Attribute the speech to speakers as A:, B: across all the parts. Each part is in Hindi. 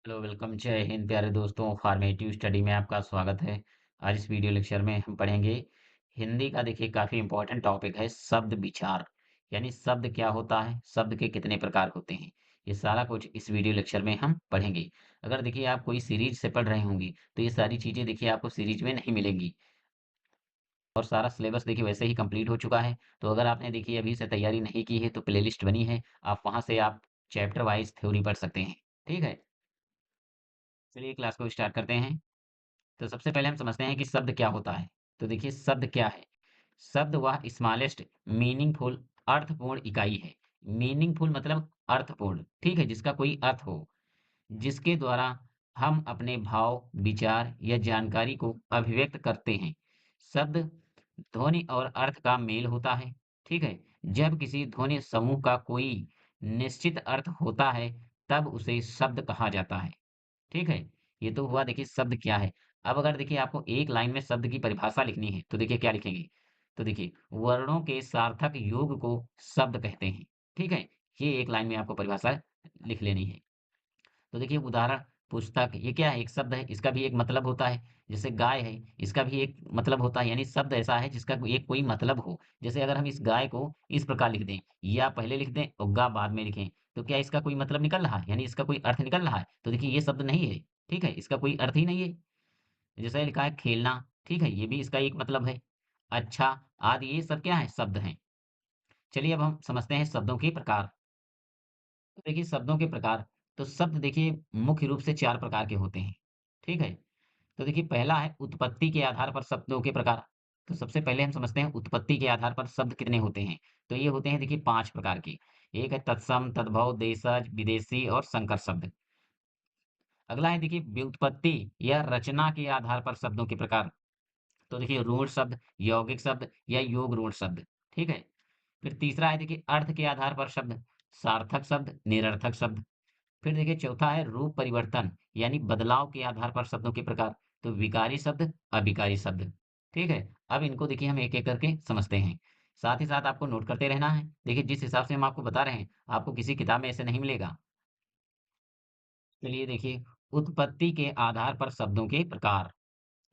A: हेलो वेलकम जय हिंद प्यारे दोस्तों फॉर्मेटिव स्टडी में आपका स्वागत है। आज इस वीडियो लेक्चर में हम पढ़ेंगे हिंदी का। देखिए काफी इंपॉर्टेंट टॉपिक है शब्द विचार, यानी शब्द क्या होता है, शब्द के कितने प्रकार होते हैं। ये सारा कुछ इस वीडियो लेक्चर में हम पढ़ेंगे। अगर देखिए आप कोई सीरीज से पढ़ रहे होंगे तो ये सारी चीजें देखिए आपको सीरीज में नहीं मिलेंगी। और सारा सिलेबस देखिए वैसे ही कंप्लीट हो चुका है। तो अगर आपने देखिए अभी से तैयारी नहीं की है तो प्लेलिस्ट बनी है, आप वहां से आप चैप्टर वाइज थ्योरी पढ़ सकते हैं। ठीक है, चलिए क्लास को स्टार्ट करते हैं। तो सबसे पहले हम समझते हैं कि शब्द क्या होता है। तो देखिए शब्द क्या है। शब्द वह स्मॉलेस्ट मीनिंगफुल अर्थपूर्ण इकाई है। मीनिंगफुल मतलब अर्थपूर्ण, ठीक है, जिसका कोई अर्थ हो, जिसके द्वारा हम अपने भाव, विचार या जानकारी को अभिव्यक्त करते हैं। शब्द ध्वनि और अर्थ का मेल होता है। ठीक है, जब किसी ध्वनि समूह का कोई निश्चित अर्थ होता है तब उसे शब्द कहा जाता है। ठीक है, ये तो हुआ देखिए शब्द क्या है। अब अगर देखिए आपको एक लाइन में शब्द की परिभाषा लिखनी है तो देखिए क्या लिखेंगे। तो देखिए वर्णों के सार्थक योग को शब्द कहते हैं। ठीक है, ये एक लाइन में आपको परिभाषा लिख लेनी है। तो देखिए उदाहरण, पुस्तक ये क्या है, एक शब्द है, इसका भी एक मतलब होता है। जैसे गाय है, इसका भी एक मतलब होता है, यानी शब्द ऐसा है जिसका एक कोई मतलब हो। जैसे अगर हम इस गाय को इस प्रकार लिख दें, या पहले लिख दें और गा बाद में लिखें, तो क्या इसका कोई मतलब निकल रहा है, यानी इसका कोई अर्थ निकल रहा है। तो देखिए ये शब्द नहीं है। ठीक है, इसका कोई अर्थ ही नहीं है। जैसे लिखा है खेलना, ठीक है, ये भी इसका एक मतलब है। अच्छा, आदि, ये सब क्या है, शब्द हैं। चलिए अब हम समझते हैं शब्दों के प्रकार। तो देखिए शब्दों के प्रकार, तो शब्द देखिए मुख्य रूप से 4 प्रकार के होते हैं। ठीक है? तो देखिए पहला है उत्पत्ति के आधार पर शब्दों के प्रकार। तो सबसे पहले हम समझते हैं उत्पत्ति के आधार पर शब्द कितने होते हैं। तो ये होते हैं देखिए 5 प्रकार के। एक है तत्सम, तद्भव, देशज, विदेशी और संकर शब्द। अगला है देखिए व्युत्पत्ति या रचना के आधार पर शब्दों के प्रकार। तो देखिए रूढ़ शब्द, यौगिक शब्द या योग रूढ़ शब्द। ठीक है? फिर तीसरा है देखिए अर्थ के आधार पर शब्द, सार्थक शब्द, निरर्थक शब्द। फिर देखिए चौथा है रूप परिवर्तन, यानी बदलाव के आधार पर शब्दों के प्रकार। तो विकारी शब्द, अविकारी शब्द। ठीक है, अब इनको देखिए हम एक एक करके समझते हैं। साथ ही साथ आपको नोट करते रहना है। देखिए जिस हिसाब से हम आपको बता रहे हैं, आपको किसी किताब में ऐसे नहीं मिलेगा। चलिए देखिए उत्पत्ति के आधार पर शब्दों के प्रकार।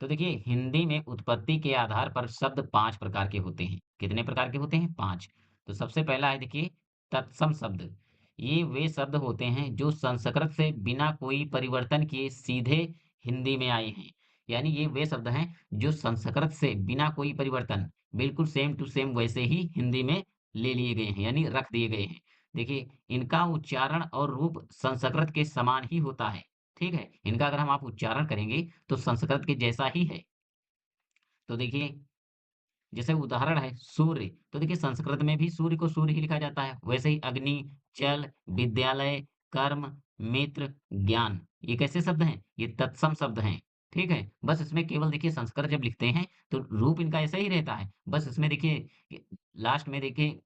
A: तो देखिए हिंदी में उत्पत्ति के आधार पर शब्द 5 प्रकार के होते हैं। कितने प्रकार के होते हैं? 5। तो सबसे पहला है देखिए तत्सम शब्द। ये वे शब्द होते हैं जो संस्कृत से बिना कोई परिवर्तन किए सीधे हिंदी में आए हैं। यानी ये वे शब्द हैं जो संस्कृत से बिना कोई परिवर्तन, बिल्कुल सेम टू सेम वैसे ही हिंदी में ले लिए गए हैं, यानी रख दिए गए हैं। देखिए इनका उच्चारण और रूप संस्कृत के समान ही होता है। ठीक है, इनका अगर हम आप उच्चारण करेंगे तो संस्कृत के जैसा ही है। तो देखिए जैसे उदाहरण है सूर्य, तो देखिए संस्कृत में भी सूर्य को सूर्य ही लिखा जाता है। वैसे ही अग्नि, जल, विद्यालय, कर्म, मित्र, ज्ञान, ये कैसे शब्द हैं? ये तत्सम शब्द हैं। ठीक है, बस इसमें केवल देखिए संस्कृत जब लिखते हैं तो रूप इनका ऐसा ही रहता है। बस इसमें देखिए लास्ट में देखिए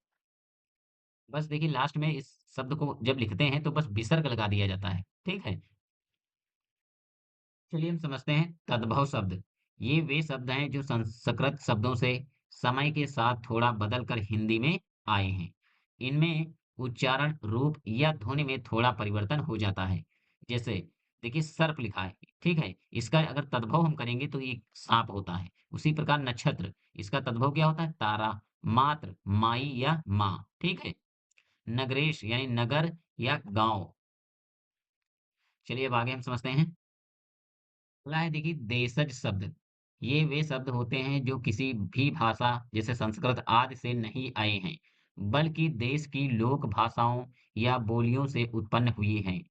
A: बस देखिए लास्ट में इस शब्द को जब लिखते हैं तो बस विसर्ग लगा दिया जाता है। ठीक है, चलिए हम समझते हैं तद्भव शब्द। ये वे शब्द हैं जो संस्कृत शब्दों से समय के साथ थोड़ा बदल कर हिंदी में आए हैं। इनमें उच्चारण, रूप या ध्वनि में थोड़ा परिवर्तन हो जाता है। जैसे देखिए सर्प लिखा है, ठीक है, इसका अगर तद्भव हम करेंगे तो ये सांप होता है। उसी प्रकार नक्षत्र, इसका तद्भव क्या होता है? तारा। मात्र, माई या माँ। ठीक है, नगरेश यानी नगर या गांव। चलिए अब आगे हम समझते हैं। अगला है देखिए देशज शब्द। ये वे शब्द होते हैं जो किसी भी भाषा जैसे संस्कृत आदि से नहीं आए हैं, बल्कि देश की लोक भाषाओं या बोलियों से उत्पन्न हुए हैं।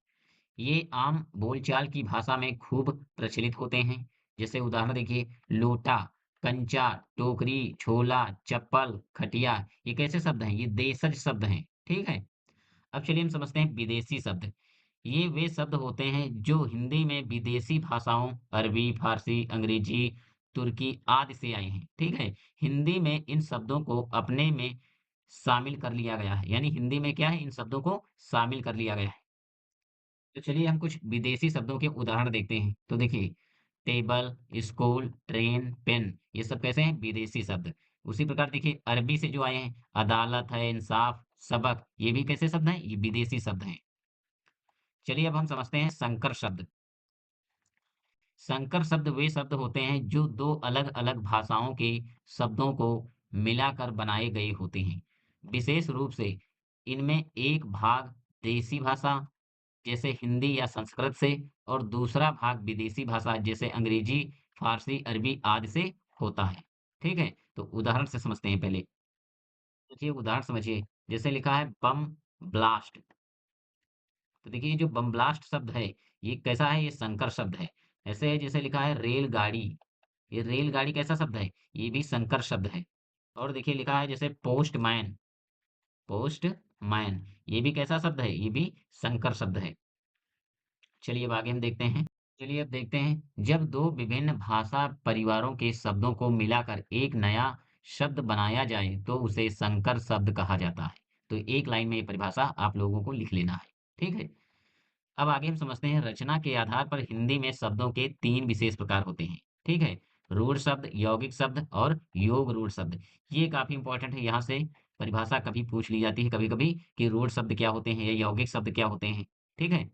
A: ये आम बोलचाल की भाषा में खूब प्रचलित होते हैं। जैसे उदाहरण देखिए लोटा, कंचा, टोकरी, छोला, चप्पल, खटिया, ये कैसे शब्द हैं? ये देशज शब्द हैं। ठीक है, अब चलिए हम समझते हैं विदेशी शब्द। ये वे शब्द होते हैं जो हिंदी में विदेशी भाषाओं अरबी, फारसी, अंग्रेजी, तुर्की आदि से आए हैं। ठीक है, हिंदी में इन शब्दों को अपने में शामिल कर लिया गया है, यानी हिंदी में क्या है, इन शब्दों को शामिल कर लिया गया है। तो चलिए हम कुछ विदेशी शब्दों के उदाहरण देखते हैं। तो देखिए टेबल, स्कूल, ट्रेन, पेन, ये सब कैसे हैं? विदेशी शब्द। उसी प्रकार देखिए अरबी से जो आए हैं अदालत है, इंसाफ, सबक, ये भी कैसे शब्द हैं? ये विदेशी शब्द हैं। चलिए अब हम समझते हैं संकर शब्द। संकर शब्द वे शब्द होते हैं जो दो अलग-अलग भाषाओं के शब्दों को मिलाकर बनाए गए होते हैं। विशेष रूप से इनमें एक भाग देसी भाषा जैसे हिंदी या संस्कृत से और दूसरा भाग विदेशी भाषा जैसे अंग्रेजी, फारसी, अरबी आदि से होता है। ठीक है? तो उदाहरण से समझते हैं पहले। देखिए उदाहरण समझिए, जैसे लिखा है बम ब्लास्ट। तो देखिए ये जो बम ब्लास्ट शब्द है, ये कैसा है? ये संकर शब्द है। ऐसे है जैसे लिखा है रेलगाड़ी, ये रेलगाड़ी कैसा शब्द है? ये भी संकर शब्द है। और देखिए लिखा है जैसे पोस्टमैन, पोस्टमैन, ये भी कैसा शब्द है? ये भी संकर शब्द है। चलिए अब आगे हम देखते हैं। चलिए अब देखते हैं, जब दो विभिन्न भाषा परिवारों के शब्दों को मिलाकर एक नया शब्द बनाया जाए, तो उसे संकर शब्द कहा जाता है। तो एक लाइन में ये परिभाषा आप लोगों को लिख लेना है। ठीक है? अब आगे हम समझते हैं रचना के आधार पर हिंदी में शब्दों के 3 विशेष प्रकार होते हैं। ठीक है? रूढ़ शब्द, यौगिक शब्द और योग रूढ़ शब्द। ये काफ़ी इंपॉर्टेंट है, यहाँ से परिभाषा कभी पूछ ली जाती है कभी-कभी कि रूढ़ शब्द क्या होते हैं या यौगिक शब्द क्या होते हैं। ठीक है?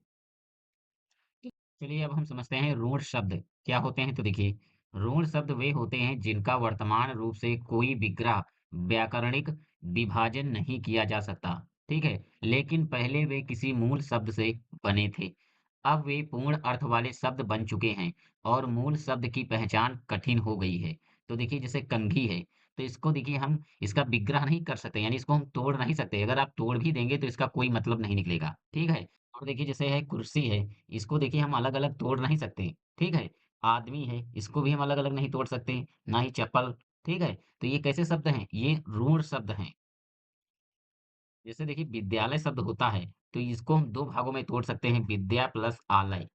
A: चलिए अब हम समझते हैं रूढ़ शब्द क्या होते हैं। तो देखिए रूढ़ शब्द वे होते हैं जिनका वर्तमान रूप से कोई विग्रह व्याकरणिक विभाजन नहीं किया जा सकता। ठीक है, लेकिन पहले वे किसी मूल शब्द से बने थे। अब वे पूर्ण अर्थ वाले शब्द बन चुके हैं और मूल शब्द की पहचान कठिन हो गई है। तो देखिए जैसे कंघी है, तो इसको देखिए हम इसका विग्रह नहीं कर सकते, यानी इसको हम तोड़ नहीं सकते। अगर आप तोड़ भी देंगे तो इसका कोई मतलब नहीं निकलेगा। ठीक है, और देखिए जैसे है कुर्सी है, इसको देखिए हम अलग-अलग तोड़ नहीं सकते, ठीक है? आदमी है, इसको भी हम अलग-अलग नहीं तोड़ सकते, ना ही चप्पल, ठीक है? तो ये कैसे शब्द हैं? ये रूढ़ शब्द हैं। जैसे देखिए विद्यालय शब्द होता है, तो इसको हम 2 भागों में तोड़ सकते हैं, विद्या प्लस आलय।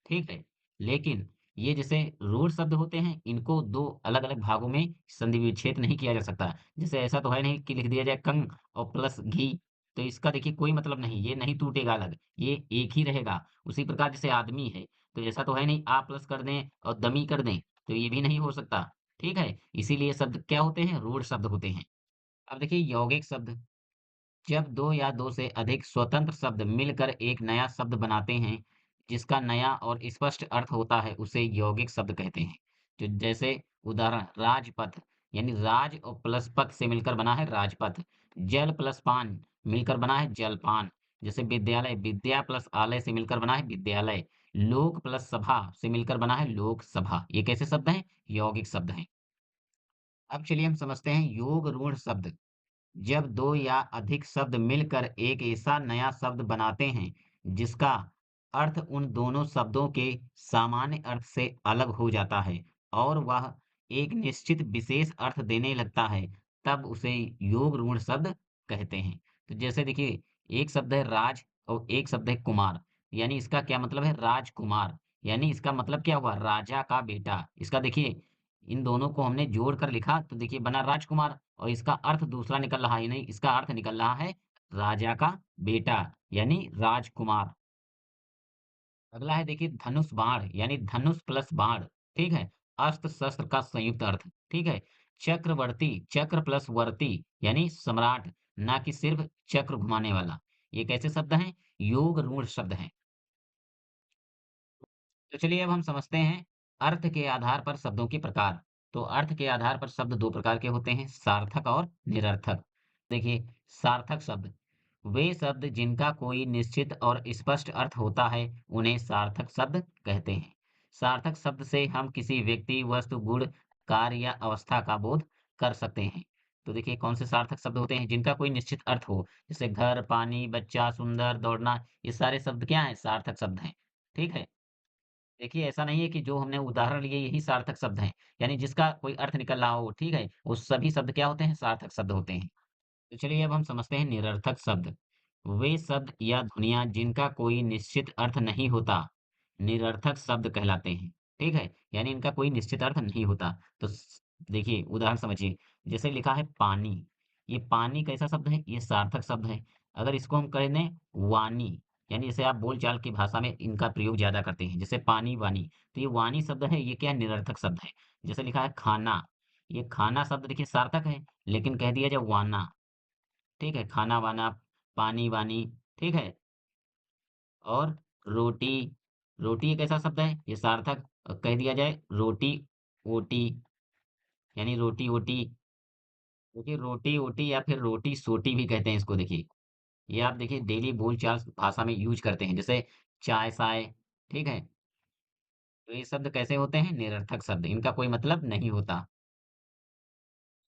A: ठीक है? लेकिन ये जैसे रूढ़ शब्द होते हैं, इनको 2 अलग-अलग भागों में संधि विच्छेद नहीं किया जा सकता। जैसे ऐसा तो है नहीं कि लिख दिया जाए कंग और प्लस घी, तो इसका देखिए कोई मतलब नहीं, ये नहीं टूटेगा अलग, ये एक ही रहेगा। उसी प्रकार जैसे आदमी है, तो ऐसा तो है नहीं आ प्लस कर दें और दमी कर दें, तो ये भी नहीं हो सकता। ठीक है? इसीलिए शब्द क्या होते हैं? रूढ़ शब्द होते हैं। अब देखिए यौगिक शब्द जब दो या दो से अधिक स्वतंत्र शब्द मिलकर एक नया शब्द बनाते हैं, जिसका नया और स्पष्ट अर्थ होता है, उसे यौगिक शब्द कहते हैं। तो जैसे उदाहरण राजपथ, यानी राज और प्लस पथ से मिलकर बना है राजपथ। जल प्लस पान मिलकर बना है जलपान। जैसे विद्यालय, विद्या प्लस आलय से मिलकर बना है विद्यालय। लोक प्लस सभा से मिलकर बना है लोक सभा। ये कैसे शब्द हैं? यौगिक शब्द हैं। अब चलिए हम समझते हैं योग रूढ़ शब्द। जब दो या अधिक शब्द मिलकर एक ऐसा नया शब्द बनाते हैं जिसका अर्थ उन दोनों शब्दों के सामान्य अर्थ से अलग हो जाता है और वह एक निश्चित विशेष अर्थ देने लगता है, तब उसे योग रूढ़ शब्द कहते हैं। तो जैसे देखिए एक शब्द है राज और एक शब्द है कुमार, यानी इसका क्या मतलब है? राजकुमार, यानी इसका मतलब क्या हुआ? राजा का बेटा। इसका देखिए इन दोनों को हमने जोड़कर लिखा तो देखिए बना राजकुमार और इसका अर्थ दूसरा निकल रहा है, नहीं इसका अर्थ निकल रहा है राजा का बेटा, यानी राजकुमार। अगला है देखिए धनुष बाण, यानी धनुष प्लस बाण। ठीक है, अस्त्र शस्त्र का संयुक्त अर्थ। ठीक है, चक्रवर्ती, चक्र प्लस वर्ती, यानी सम्राट, ना कि सिर्फ चक्र घुमाने वाला। ये कैसे शब्द हैं? योग रूढ़ शब्द हैं। तो चलिए अब हम समझते हैं अर्थ के आधार पर शब्दों के प्रकार। तो अर्थ के आधार पर शब्द 2 प्रकार के होते हैं, सार्थक और निरर्थक। देखिए सार्थक शब्द वे शब्द जिनका कोई निश्चित और स्पष्ट अर्थ होता है, उन्हें सार्थक शब्द कहते हैं। सार्थक शब्द से हम किसी व्यक्ति, वस्तु, गुण, कार्य या अवस्था का बोध कर सकते हैं। तो देखिए कौन से सार्थक शब्द होते हैं जिनका कोई निश्चित अर्थ हो, जैसे घर, पानी, बच्चा, सुंदर, दौड़ना, ये सारे शब्द क्या हैं? सार्थक शब्द हैं। ठीक है? देखिए, ऐसा नहीं है कि जो हमने उदाहरण लिए यही सार्थक शब्द हैं, यानी जिसका कोई अर्थ निकल रहा हो, ठीक है? वो सभी शब्द क्या होते हैं? सार्थक शब्द होते हैं। तो चलिए अब हम समझते हैं निरर्थक शब्द। वे शब्द या ध्वनियाँ जिनका कोई निश्चित अर्थ नहीं होता, निरर्थक शब्द कहलाते हैं। ठीक है? यानी इनका कोई निश्चित अर्थ नहीं होता। तो देखिए उदाहरण समझिए, जैसे लिखा है पानी, ये पानी कैसा शब्द है? ये सार्थक शब्द है। अगर इसको हम कह दें वाणी, यानी जैसे आप बोलचाल की भाषा में इनका प्रयोग ज़्यादा करते हैं, जैसे पानी, वाणी, तो ये वाणी शब्द है, ये क्या है? निरर्थक शब्द है। जैसे लिखा है खाना, ये खाना शब्द देखिए सार्थक है, लेकिन कह दिया जाए वाना, ठीक है? खाना-वाना, पानी-वानी, ठीक है? और रोटी, रोटी एक ऐसा शब्द है, ये सार्थक कह दिया जाए रोटी, ओटी, यानी रोटी, ओटी। देखिए रोटी, ओटी या फिर रोटी, सोटी भी कहते हैं इसको देखिए। ये आप देखिए डेली बोलचाल भाषा में यूज़ करते हैं, जैसे चाय, साय, ठीक है? तो ये शब्द कैसे होते हैं? निरर्थक शब्द, इनका कोई मतलब नहीं होता।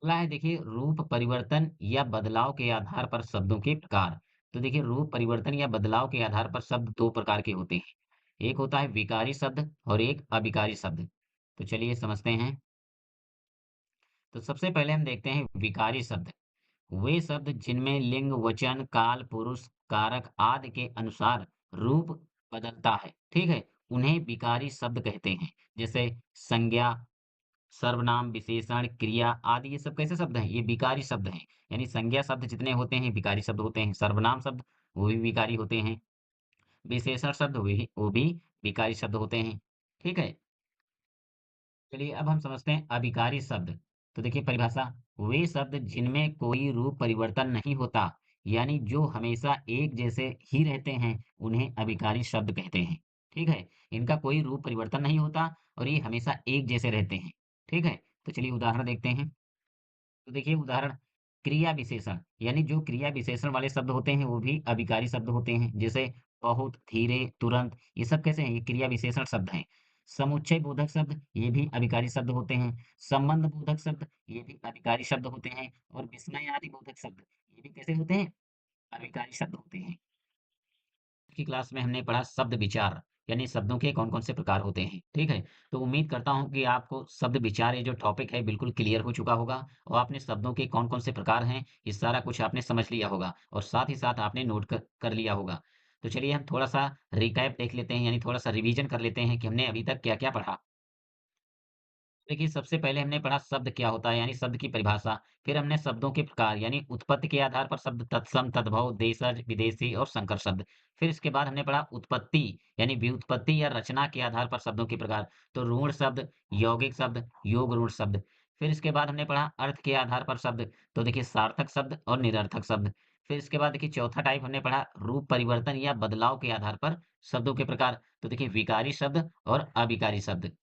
A: अगला है देखिए रूप परिवर्तन या बदलाव के आधार पर शब्दों के प्रकार। तो देखिए रूप परिवर्तन या बदलाव के आधार पर शब्द 2 प्रकार के होते हैं। एक होता है विकारी शब्द और एक अविकारी शब्द। तो चलिए समझते हैं। तो सबसे पहले हम देखते हैं विकारी शब्द। वे शब्द जिनमें लिंग, वचन, काल, पुरुष, कारक आदि के अनुसार रूप बदलता है, ठीक है? उन्हें विकारी शब्द कहते हैं। जैसे संज्ञा, सर्वनाम, विशेषण, क्रिया आदि ये सब कैसे शब्द हैं? ये विकारी शब्द हैं। यानी संज्ञा शब्द जितने होते हैं विकारी शब्द होते हैं। सर्वनाम शब्द वो भी विकारी होते हैं। विशेषण शब्द वो भी विकारी शब्द होते हैं। ठीक है? चलिए अब हम समझते हैं अविकारी शब्द। तो देखिए परिभाषा, वे शब्द जिनमें कोई रूप परिवर्तन नहीं होता, यानी जो हमेशा एक जैसे ही रहते हैं, उन्हें अविकारी शब्द कहते हैं। ठीक है? इनका कोई रूप परिवर्तन नहीं होता और ये हमेशा एक जैसे रहते हैं। ठीक है? तो चलिए उदाहरण देखते हैं। तो देखिए उदाहरण क्रिया विशेषण, यानी जो क्रिया विशेषण वाले शब्द होते हैं वो भी अभिकारी शब्द होते हैं। जैसे बहुत, धीरे, तुरंत, ये सब कैसे हैं? ये क्रिया विशेषण शब्द हैं। समुच्चय बोधक शब्द ये भी अभिकारी शब्द होते हैं। संबंध बोधक शब्द ये भी अभिकारी शब्द होते हैं। और विस्मय आदि बोधक शब्द ये भी कैसे होते हैं? अभिकारी शब्द होते हैं। की क्लास में हमने पढ़ा शब्द विचार, यानी शब्दों के कौन-कौन से प्रकार होते हैं, ठीक है? तो उम्मीद करता हूँ कि आपको शब्द विचार ये जो टॉपिक है बिल्कुल क्लियर हो चुका होगा और आपने शब्दों के कौन-कौन से प्रकार हैं, ये सारा कुछ आपने समझ लिया होगा और साथ ही साथ आपने नोट कर कर लिया होगा। तो चलिए हम थोड़ा-सा रिकैप देख लेते हैं, यानी थोड़ा-सा रिवीजन कर लेते हैं कि हमने अभी तक क्या-क्या पढ़ा। देखिए, सबसे पहले हमने पढ़ा शब्द क्या होता है, यानी शब्द की परिभाषा। फिर हमने शब्दों के प्रकार, यानी उत्पत्ति के आधार पर शब्द तत्सम, तद्भव, देशज, विदेशी और संकर शब्द। फिर इसके बाद हमने पढ़ा उत्पत्ति, यानी व्युत्पत्ति या रचना के आधार पर शब्दों के प्रकार। तो रूढ़ शब्द, यौगिक शब्द, योग रूढ़ शब्द। फिर इसके बाद हमने पढ़ा अर्थ के आधार पर शब्द। तो देखिए सार्थक शब्द और निरर्थक शब्द। फिर इसके बाद देखिए चौथा टाइप हमने पढ़ा रूप परिवर्तन या बदलाव के आधार पर शब्दों के प्रकार। तो देखिए विकारी शब्द और अविकारी शब्द।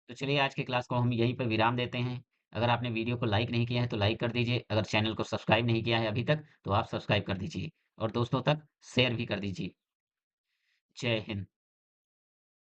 A: तो चलिए आज की क्लास को हम यहीं पर विराम देते हैं। अगर आपने वीडियो को लाइक नहीं किया है तो लाइक कर दीजिए। अगर चैनल को सब्सक्राइब नहीं किया है अभी तक तो आप सब्सक्राइब कर दीजिए और दोस्तों तक शेयर भी कर दीजिए। जय हिंद।